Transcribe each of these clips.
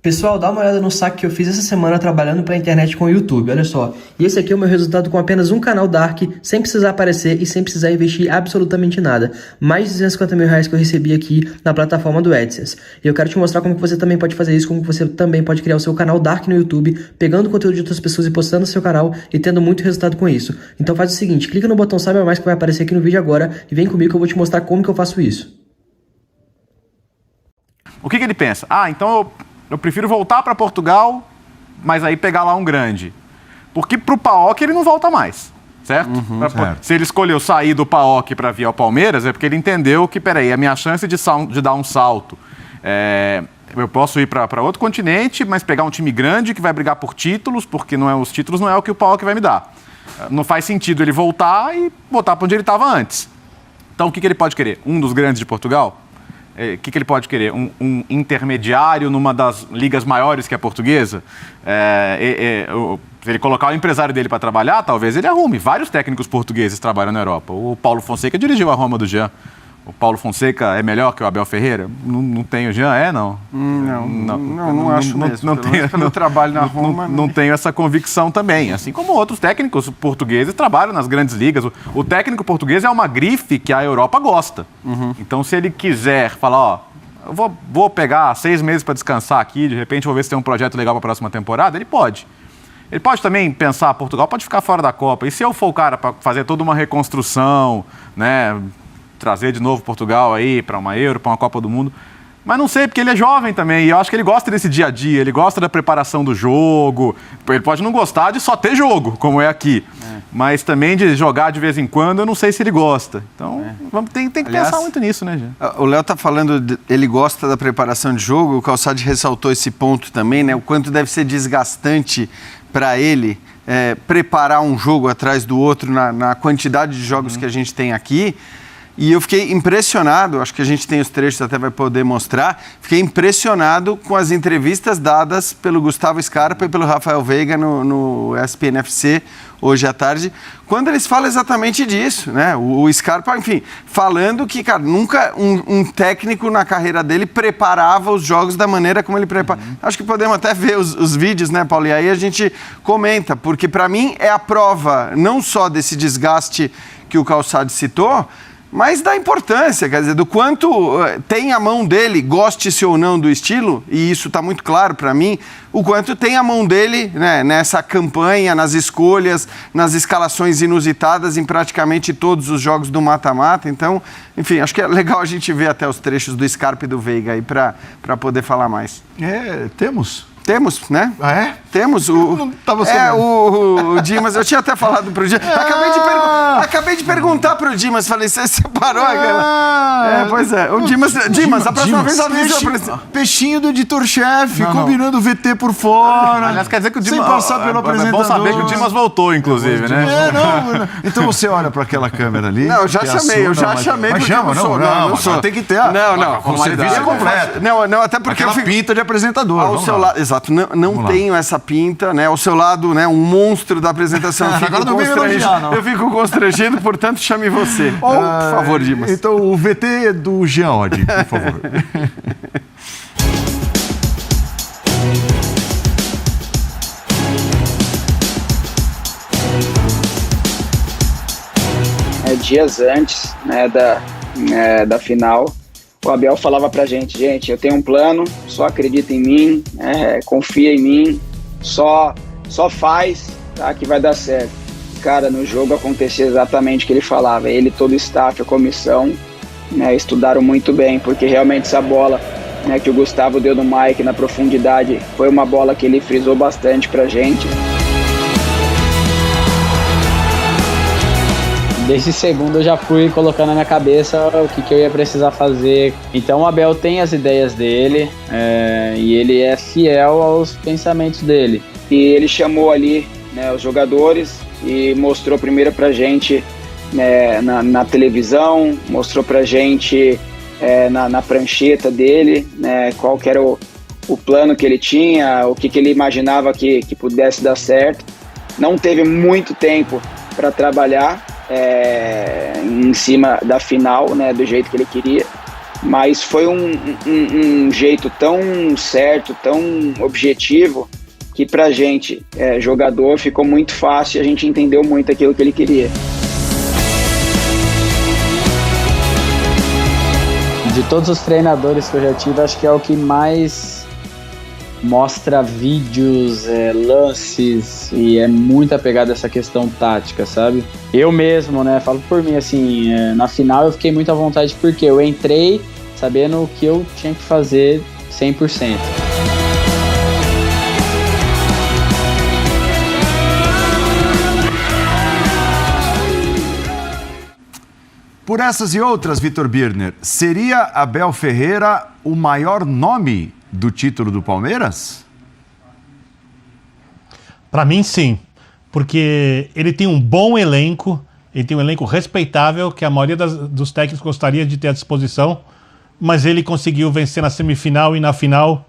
Pessoal, dá uma olhada no saque que eu fiz essa semana trabalhando pra internet com o YouTube, olha só. E esse aqui é o meu resultado com apenas um canal Dark, sem precisar aparecer e sem precisar investir absolutamente nada. Mais de 250 mil reais que eu recebi aqui na plataforma do AdSense. E eu quero te mostrar como que você também pode fazer isso, como que você também pode criar o seu canal Dark no YouTube, pegando conteúdo de outras pessoas e postando no seu canal e tendo muito resultado com isso. Então faz o seguinte, clica no botão Saiba Mais que vai aparecer aqui no vídeo agora e vem comigo que eu vou te mostrar como que eu faço isso. O que ele pensa? Então eu prefiro voltar para Portugal, mas aí pegar lá um grande. Porque para o PAOK ele não volta mais, certo? Certo. Se ele escolheu sair do PAOK para vir ao Palmeiras, é porque ele entendeu que, peraí, a minha chance de dar um salto. Eu posso ir para outro continente, mas pegar um time grande que vai brigar por títulos, porque os títulos não é o que o PAOK vai me dar. Não faz sentido ele voltar e voltar para onde ele estava antes. Então o que ele pode querer? Um dos grandes de Portugal? O que ele pode querer? Um intermediário numa das ligas maiores que a portuguesa? Se ele colocar o empresário dele para trabalhar, talvez ele arrume. Vários técnicos portugueses trabalham na Europa. O Paulo Fonseca dirigiu a Roma do Jean. O Paulo Fonseca é melhor que o Abel Ferreira? Não tem o Jean, não? Não acho mesmo. Pelo trabalho na Roma... Não tenho essa convicção também. Assim como outros técnicos portugueses trabalham nas grandes ligas. O técnico português é uma grife que a Europa gosta. Então, se ele quiser falar, eu vou pegar 6 meses para descansar aqui, de repente vou ver se tem um projeto legal para a próxima temporada, ele pode. Ele pode também pensar, Portugal pode ficar fora da Copa. E se eu for o cara para fazer toda uma reconstrução, né? Trazer de novo Portugal aí para uma Euro, para uma Copa do Mundo. Mas não sei, porque ele é jovem também, e eu acho que ele gosta desse dia a dia, ele gosta da preparação do jogo. Ele pode não gostar de só ter jogo, como é aqui. Mas também de jogar de vez em quando, eu não sei se ele gosta. Então, tem que pensar muito nisso, né, gente? O Léo tá falando, ele gosta da preparação de jogo, o Calçade ressaltou esse ponto também, né? O quanto deve ser desgastante para ele preparar um jogo atrás do outro na quantidade de jogos que a gente tem aqui. E eu fiquei impressionado, acho que a gente tem os trechos, até vai poder mostrar, fiquei impressionado com as entrevistas dadas pelo Gustavo Scarpa e pelo Rafael Veiga no ESPN FC hoje à tarde, quando eles falam exatamente disso, né? O Scarpa, enfim, falando que, cara, nunca um técnico na carreira dele preparava os jogos da maneira como ele prepara. Acho que podemos até ver os vídeos, né, Paulo? E aí a gente comenta, porque para mim é a prova não só desse desgaste que o Calçade citou, mas da importância, quer dizer, do quanto tem a mão dele, goste-se ou não do estilo, e isso está muito claro para mim, o quanto tem a mão dele, né, nessa campanha, nas escolhas, nas escalações inusitadas em praticamente todos os jogos do mata-mata. Então, enfim, acho que é legal a gente ver até os trechos do Scarpa e do Veiga aí para poder falar mais. Temos, né? Ah, é? Temos não tava o Dimas, eu tinha até falado pro Dimas. Acabei de perguntar pro Dimas, falei, você separou aquela. Pois é. O Dimas, a próxima vez avisa. Peixinho do editor-chefe, combinando o VT por fora. Aliás, quer dizer que o Dimas. Sem passar pelo apresentador. É bom saber que o Dimas voltou, inclusive, né? Então você olha para aquela câmera ali. Não, eu já chamei. Mas chama, não. Tem que ter com serviço completo. Não, até porque aquela pinta de apresentador. Ao seu lado, exato, não tenho essa pinta, né? Ao seu lado, né, um monstro da apresentação. Eu fico constrangido, portanto, chame você. Por favor, Dimas. Então, o VT do Jean Oddi, por favor. Dias antes, né, da final, o Abel falava pra gente, eu tenho um plano, só acredita em mim, confia em mim, só faz, tá, que vai dar certo. Cara, no jogo acontecia exatamente o que ele falava, ele, todo o staff, a comissão, né, estudaram muito bem, porque realmente essa bola, né, que o Gustavo deu no Mike na profundidade, foi uma bola que ele frisou bastante pra gente. Desde segundo eu já fui colocando na minha cabeça o que eu ia precisar fazer. Então o Abel tem as ideias dele e ele é fiel aos pensamentos dele. E ele chamou ali, né, os jogadores e mostrou primeiro pra gente, né, na televisão, mostrou pra gente na prancheta dele, né, qual que era o plano que ele tinha, o que ele imaginava que pudesse dar certo. Não teve muito tempo para trabalhar em cima da final, né, do jeito que ele queria, mas foi um jeito tão certo, tão objetivo, que pra gente, jogador, ficou muito fácil e a gente entendeu muito aquilo que ele queria. De todos os treinadores que eu já tive, acho que é o que mais mostra vídeos, lances, e é muito apegado a essa questão tática, sabe? Eu mesmo, né, falo por mim, assim, na final eu fiquei muito à vontade porque eu entrei sabendo o que eu tinha que fazer 100%. Por essas e outras, Vitor Birner, seria Abel Ferreira o maior nome do título do Palmeiras? Para mim, sim. Porque ele tem um bom elenco, ele tem um elenco respeitável, que a maioria dos técnicos gostaria de ter à disposição, mas ele conseguiu vencer na semifinal e na final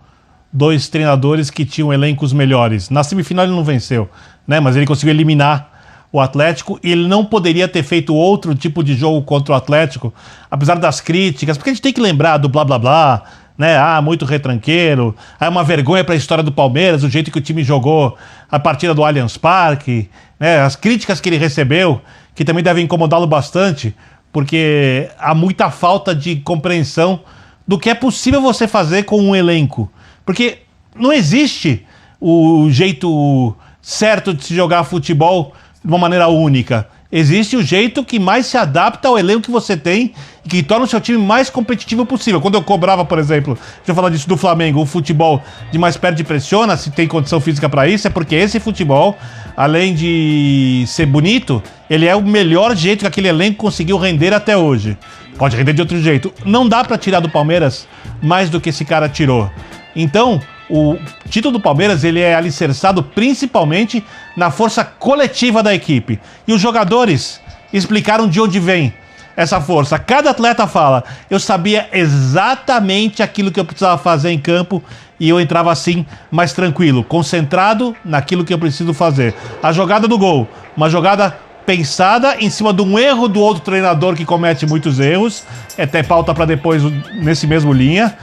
2 treinadores que tinham elencos melhores. Na semifinal ele não venceu, né? Mas ele conseguiu eliminar o Atlético, e ele não poderia ter feito outro tipo de jogo contra o Atlético, apesar das críticas, porque a gente tem que lembrar do blá blá blá, né? Muito retranqueiro, é uma vergonha para a história do Palmeiras, o jeito que o time jogou a partida do Allianz Parque, né? As críticas que ele recebeu, que também devem incomodá-lo bastante, porque há muita falta de compreensão do que é possível você fazer com um elenco, porque não existe o jeito certo de se jogar futebol de uma maneira única. Existe o jeito que mais se adapta ao elenco que você tem e que torna o seu time mais competitivo possível. Quando eu cobrava, por exemplo, deixa eu falar disso do Flamengo, o futebol de mais perto de pressiona, se tem condição física para isso, é porque esse futebol, além de ser bonito, ele é o melhor jeito que aquele elenco conseguiu render até hoje. Pode render de outro jeito. Não dá para tirar do Palmeiras mais do que esse cara tirou. Então, o título do Palmeiras, ele é alicerçado principalmente na força coletiva da equipe. E os jogadores explicaram de onde vem essa força. Cada atleta fala, eu sabia exatamente aquilo que eu precisava fazer em campo e eu entrava assim, mais tranquilo, concentrado naquilo que eu preciso fazer. A jogada do gol, uma jogada pensada em cima de um erro do outro treinador que comete muitos erros, até pauta para depois nesse mesmo linha,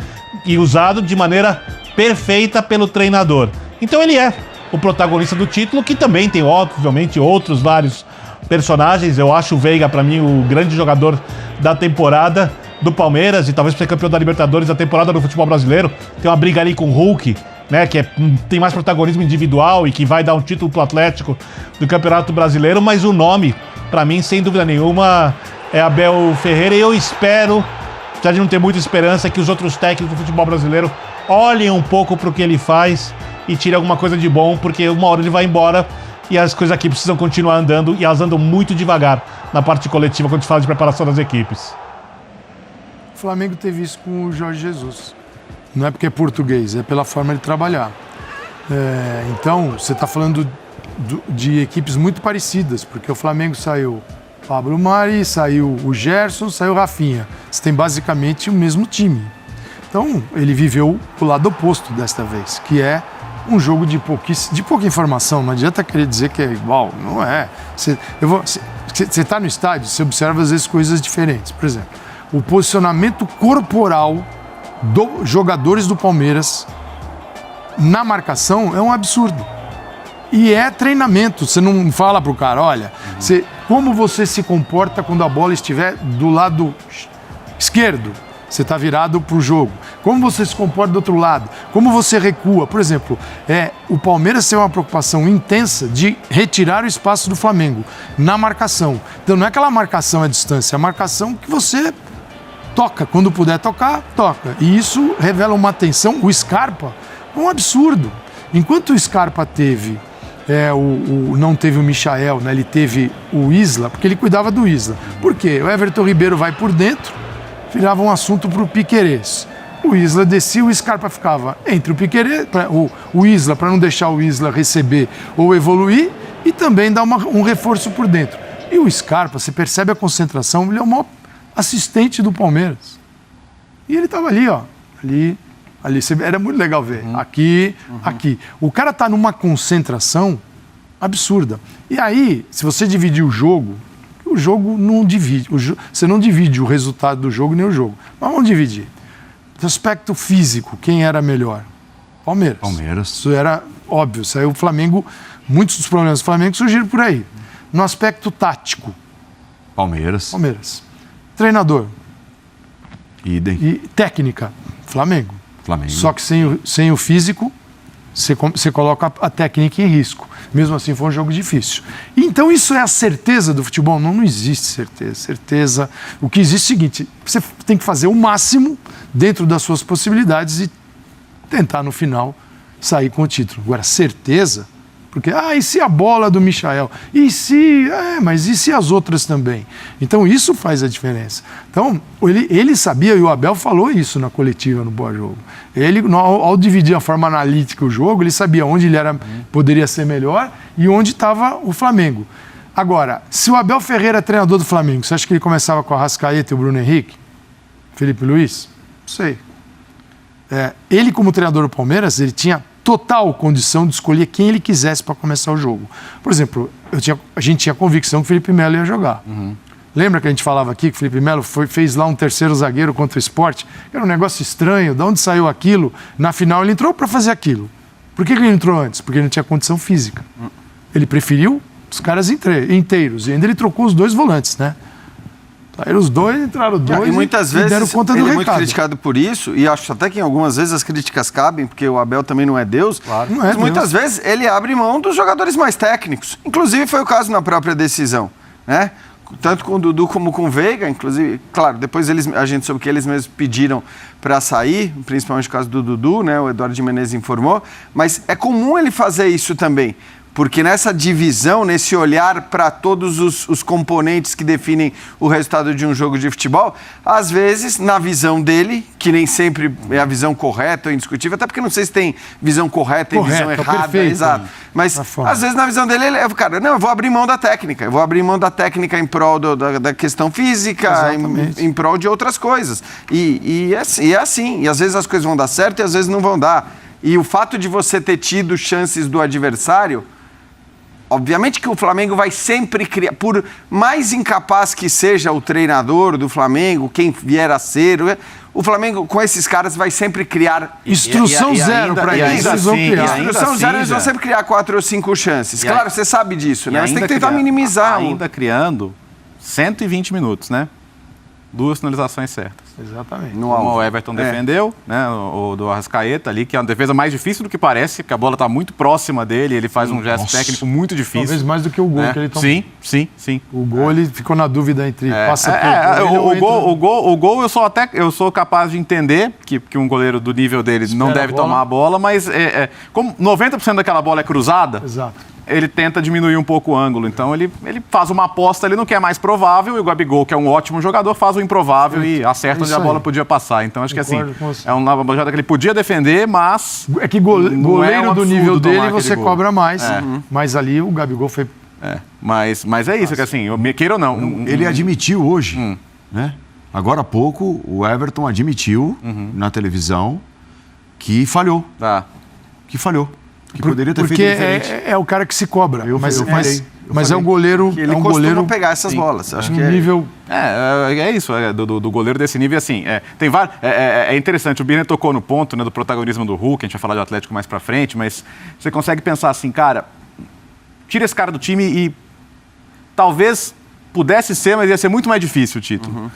e usado de maneira perfeita pelo treinador. Então ele é o protagonista do título, que também tem, obviamente, outros vários personagens. Eu acho o Veiga, para mim, o grande jogador da temporada do Palmeiras, e talvez para ser campeão da Libertadores da temporada do futebol brasileiro. Tem uma briga ali com o Hulk, né, que tem mais protagonismo individual e que vai dar um título pro Atlético do Campeonato Brasileiro, mas o nome, para mim, sem dúvida nenhuma, é Abel Ferreira, e eu espero, já de não ter muita esperança, que os outros técnicos do futebol brasileiro olhem um pouco para o que ele faz e tirem alguma coisa de bom, porque uma hora ele vai embora e as coisas aqui precisam continuar andando, e elas andam muito devagar na parte coletiva quando a gente fala de preparação das equipes. O Flamengo teve isso com o Jorge Jesus. Não é porque é português, é pela forma de trabalhar. Então, você está falando de equipes muito parecidas, porque o Flamengo saiu Pablo Mari, saiu o Gerson, saiu o Rafinha. Você tem basicamente o mesmo time. Então, ele viveu o lado oposto desta vez, que é um jogo de pouca informação. Não adianta querer dizer que é igual, não é. Você está no estádio, você observa às vezes coisas diferentes. Por exemplo, o posicionamento corporal dos jogadores do Palmeiras na marcação é um absurdo. E é treinamento. Você não fala pro cara, olha, como você se comporta quando a bola estiver do lado esquerdo? Você está virado para o jogo. Como você se comporta do outro lado? Como você recua? Por exemplo, o Palmeiras tem uma preocupação intensa de retirar o espaço do Flamengo na marcação. Então não é aquela marcação à distância, é a marcação que você toca. Quando puder tocar, toca. E isso revela uma atenção. O Scarpa é um absurdo. Enquanto o Scarpa teve, não teve o Michael, né? Ele teve o Isla, porque ele cuidava do Isla. Por quê? O Everton Ribeiro vai por dentro, virava um assunto para o Piquerez. O Isla descia, o Scarpa ficava entre o Piquerez, o Isla, para não deixar o Isla receber ou evoluir, e também dar um reforço por dentro. E o Scarpa, você percebe a concentração, ele é o maior assistente do Palmeiras. E ele estava ali, ó, ali, era muito legal ver, aqui. O cara tá numa concentração absurda. E aí, se você dividir o jogo o jogo não divide. Você não divide o resultado do jogo nem o jogo. Mas vamos dividir. No aspecto físico, quem era melhor? Palmeiras. Isso era óbvio. Saiu o Flamengo, muitos dos problemas do Flamengo surgiram por aí. No aspecto tático, Palmeiras. Treinador Idem. e técnica, Flamengo. Só que sem o físico, você coloca a técnica em risco. Mesmo assim, foi um jogo difícil. Então, isso é a certeza do futebol? Não existe certeza. O que existe é o seguinte, você tem que fazer o máximo dentro das suas possibilidades e tentar, no final, sair com o título. Agora, certeza... Porque, e se a bola do Michael? Mas e se as outras também? Então, isso faz a diferença. Então, ele sabia, e o Abel falou isso na coletiva, no pós-jogo. Ele, ao dividir a forma analítica o jogo, ele sabia onde ele poderia ser melhor e onde estava o Flamengo. Agora, se o Abel Ferreira é treinador do Flamengo, você acha que ele começava com a Arrascaeta e o Bruno Henrique? Felipe Luiz? Não sei. Ele, como treinador do Palmeiras, ele tinha total condição de escolher quem ele quisesse para começar o jogo. Por exemplo, a gente tinha convicção que o Felipe Melo ia jogar. Lembra que a gente falava aqui que o Felipe Melo fez lá um terceiro zagueiro contra o Sport? Era um negócio estranho, de onde saiu aquilo? Na final ele entrou para fazer aquilo. Por que ele entrou antes? Porque ele não tinha condição física. Ele preferiu os caras inteiros. E ainda ele trocou os dois volantes, né? Saíram os dois, entraram dois e muitas vezes deram conta do ele é recado. muito criticado por isso, e acho até que em algumas vezes as críticas cabem, porque o Abel também não é Deus, Claro. mas muitas vezes ele abre mão dos jogadores mais técnicos. Inclusive foi o caso na própria decisão, né? Tanto com o Dudu como com o Veiga, inclusive, claro, depois a gente soube que eles mesmos pediram para sair, principalmente no caso do Dudu, né? O Eduardo de Menezes informou, mas é comum ele fazer isso também. Porque nessa divisão, nesse olhar para todos os componentes que definem o resultado de um jogo de futebol, às vezes, na visão dele, que nem sempre é a visão correta ou indiscutível, até porque não sei se tem visão correta e visão errada, perfeito, exato. Mas, às vezes, na visão dele, eu vou abrir mão da técnica. Eu vou abrir mão da técnica em prol da questão física, em prol de outras coisas. E é assim. E às vezes as coisas vão dar certo e às vezes não vão dar. E o fato de você ter tido chances do adversário... Obviamente que o Flamengo vai sempre criar, por mais incapaz que seja o treinador do Flamengo, quem vier a ser, o Flamengo com esses caras vai sempre criar... Instrução zero para eles, eles vão criar. Instrução zero, eles vão sempre criar 4 ou 5 chances. Claro, você sabe disso, né? Mas tem que tentar minimizar. Ainda criando 120 minutos, né? 2 finalizações certas. Exatamente. Como o Everton defendeu, né? O do Arrascaeta ali, que é uma defesa mais difícil do que parece, porque a bola está muito próxima dele, ele faz um gesto técnico muito difícil. Talvez mais do que o gol que ele tomou. Sim. O gol, ele ficou na dúvida entre passa o gol eu sou capaz de entender que um goleiro do nível dele não deve tomar a bola, mas como 90% daquela bola é cruzada, Exato. ele tenta diminuir um pouco o ângulo. Então ele faz uma aposta ali no que é mais provável, e o Gabigol, que é um ótimo jogador, faz o improvável e acerta onde a bola podia passar. Então acho que assim, é uma jogada que ele podia defender, mas... É que goleiro do nível dele você cobra mais, mas ali o Gabigol foi... Mas é isso, que assim, queira ou não... Ele admitiu hoje, né? Agora há pouco, o Everton admitiu na televisão que falhou. Que falhou. Que poderia ter feito diferente. É o cara que se cobra. Mas é um goleiro. Ele costuma pegar essas bolas. Acho que nível. É isso. Do goleiro desse nível, assim. Tem vários. É interessante. O Birner tocou no ponto, né, do protagonismo do Hulk. A gente vai falar de Atlético mais pra frente, mas você consegue pensar assim, cara, tira esse cara do time e talvez pudesse ser, mas ia ser muito mais difícil o título.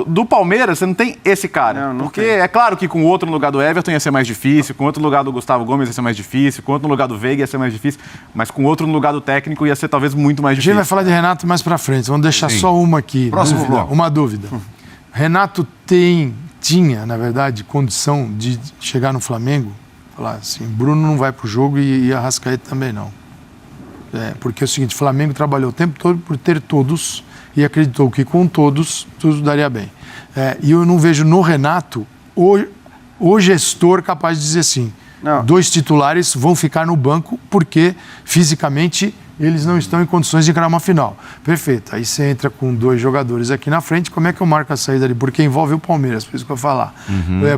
Do Palmeiras, você não tem esse cara. Não porque tem. é claro que com outro no lugar do Everton ia ser mais difícil, com outro no lugar do Gustavo Gomes ia ser mais difícil, com outro no lugar do Veiga ia ser mais difícil, mas com outro no lugar do técnico ia ser talvez muito mais A gente difícil. vai falar de Renato mais pra frente. Vamos deixar só uma aqui. Próximo bloco. Uma dúvida. Renato tinha, na verdade, condição de chegar no Flamengo, falar assim, Bruno não vai pro jogo e Arrascaeta também não. Porque é o seguinte, o Flamengo trabalhou o tempo todo por ter todos e acreditou que com todos tudo daria bem. E eu não vejo no Renato o gestor capaz de dizer assim, 2 titulares vão ficar no banco porque fisicamente eles não estão em condições de encarar uma final. Perfeito. Aí você entra com 2 jogadores aqui na frente, como é que eu marco a saída ali? Porque envolve o Palmeiras, por isso que eu vou falar.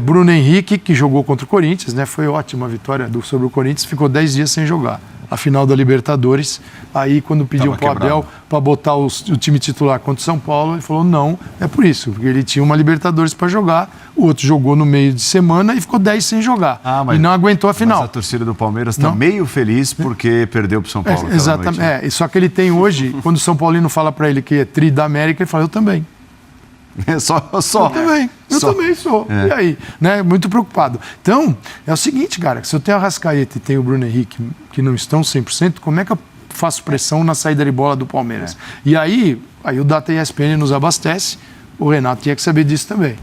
Bruno Henrique, que jogou contra o Corinthians, né? Foi ótima a vitória sobre o Corinthians, ficou 10 dias sem jogar. a final da Libertadores. Aí, quando pediu Tava pro Abel para botar o time titular contra o São Paulo, ele falou não, é por isso, porque ele tinha uma Libertadores para jogar, o outro jogou no meio de semana e ficou 10 sem jogar. E não aguentou a final. Mas a torcida do Palmeiras está meio feliz porque perdeu pro São Paulo. Exatamente. Só que ele tem hoje, quando o São Paulino fala para ele que é tri da América, ele fala, eu também. Eu também sou. E aí? Né? Muito preocupado. Então, é o seguinte, cara, se eu tenho a Arrascaeta e tenho o Bruno Henrique, que não estão 100%, como é que eu faço pressão na saída de bola do Palmeiras? E aí o Data ESPN nos abastece, o Renato tinha que saber disso também.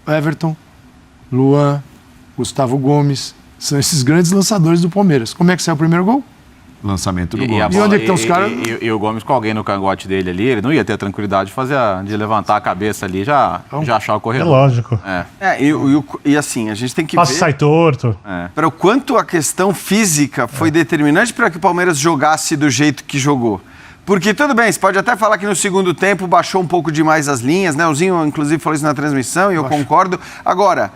Everton, Luan, Gustavo Gomes, são esses grandes lançadores do Palmeiras. Como é que saiu o primeiro gol? Lançamento do Gomes. E onde é que estão os caras? E o Gomes com alguém no cangote dele ali, ele não ia ter a tranquilidade de levantar a cabeça ali e já achar o corredor. É lógico. E assim, a gente tem que Passe ver... sai torto. Para o quanto a questão física foi determinante para que o Palmeiras jogasse do jeito que jogou. Porque, tudo bem, você pode até falar que no segundo tempo baixou um pouco demais as linhas, né? O Zinho, inclusive, falou isso na transmissão e eu concordo. Agora...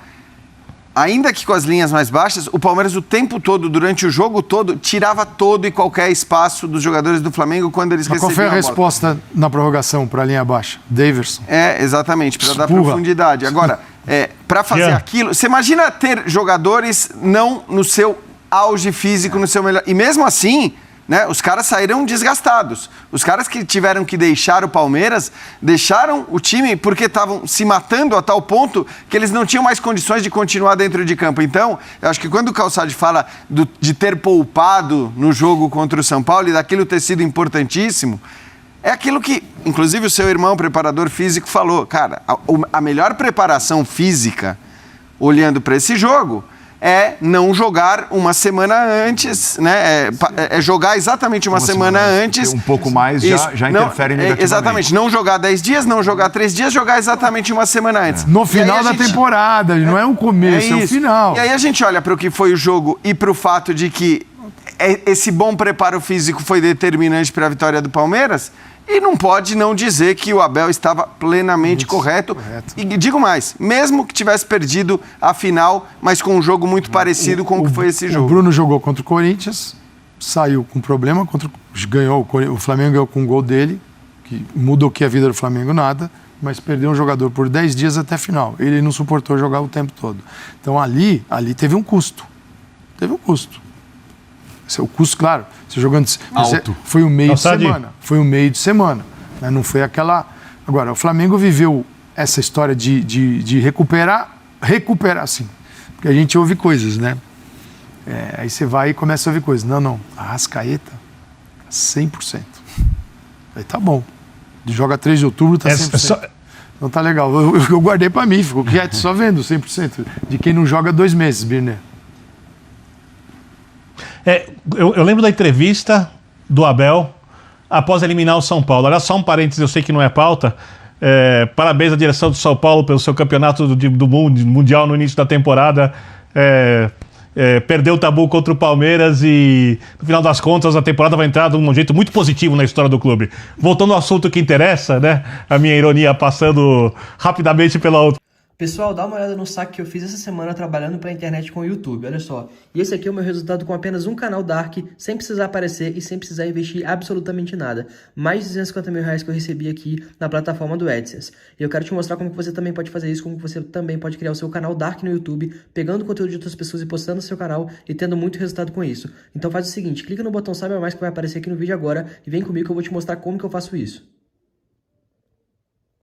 Ainda que com as linhas mais baixas, o Palmeiras o tempo todo, durante o jogo todo, tirava todo e qualquer espaço dos jogadores do Flamengo quando eles recebiam a bola. Qual foi a resposta na prorrogação para a linha baixa? Daverson. Exatamente, para dar profundidade. Agora, para fazer aquilo... Você imagina ter jogadores não no seu auge físico, no seu melhor... E mesmo assim... Né? Os caras saíram desgastados. Os caras que tiveram que deixar o Palmeiras, deixaram o time porque estavam se matando a tal ponto que eles não tinham mais condições de continuar dentro de campo. Então, eu acho que quando o Calçade fala de ter poupado no jogo contra o São Paulo e daquilo ter sido importantíssimo, é aquilo que, inclusive, o seu irmão, preparador físico, falou. Cara, a melhor preparação física, olhando para esse jogo... é não jogar uma semana antes, né? É jogar exatamente uma semana antes. Um pouco mais já interfere negativamente. Exatamente. Não jogar 10 dias, não jogar 3 dias, jogar exatamente uma semana antes. No final da temporada, não é um começo, é o final. E aí a gente olha para o que foi o jogo e para o fato de que esse bom preparo físico foi determinante para a vitória do Palmeiras. E não pode não dizer que o Abel estava plenamente correto. E digo mais, mesmo que tivesse perdido a final, mas com um jogo muito parecido com o que foi esse jogo. O Bruno jogou contra o Corinthians, saiu com problema, o Flamengo ganhou com um gol dele, que mudou que a vida do Flamengo nada, mas perdeu um jogador por 10 dias até a final. Ele não suportou jogar o tempo todo. Então ali teve um custo. O custo, claro, você jogando... Alto. Foi o meio de semana. Foi o meio de semana. Né? Não foi aquela... Agora, o Flamengo viveu essa história de recuperar, assim. Porque a gente ouve coisas, né? Aí você vai e começa a ouvir coisas. Não. Arrascaeta, 100%. Aí tá bom. Joga 3 de outubro, tá 100%. Então tá legal. Eu guardei pra mim, fico quieto, só vendo 100%. De quem não joga 2 meses, Birner. Eu lembro da entrevista do Abel após eliminar o São Paulo. Olha só um parênteses, eu sei que não é pauta. Parabéns à direção do São Paulo pelo seu campeonato do Mundial no início da temporada. Perdeu o tabu contra o Palmeiras e, no final das contas, a temporada vai entrar de um jeito muito positivo na história do clube. Voltando ao assunto que interessa, né? A minha ironia passando rapidamente pela outra. Pessoal, dá uma olhada no saque que eu fiz essa semana trabalhando pra internet com o YouTube, olha só. E esse aqui é o meu resultado com apenas um canal Dark, sem precisar aparecer e sem precisar investir absolutamente nada. Mais de 250 mil reais que eu recebi aqui na plataforma do AdSense. E eu quero te mostrar como que você também pode fazer isso, como que você também pode criar o seu canal Dark no YouTube, pegando conteúdo de outras pessoas e postando no seu canal e tendo muito resultado com isso. Então faz o seguinte, clica no botão Saiba Mais que vai aparecer aqui no vídeo agora e vem comigo que eu vou te mostrar como que eu faço isso.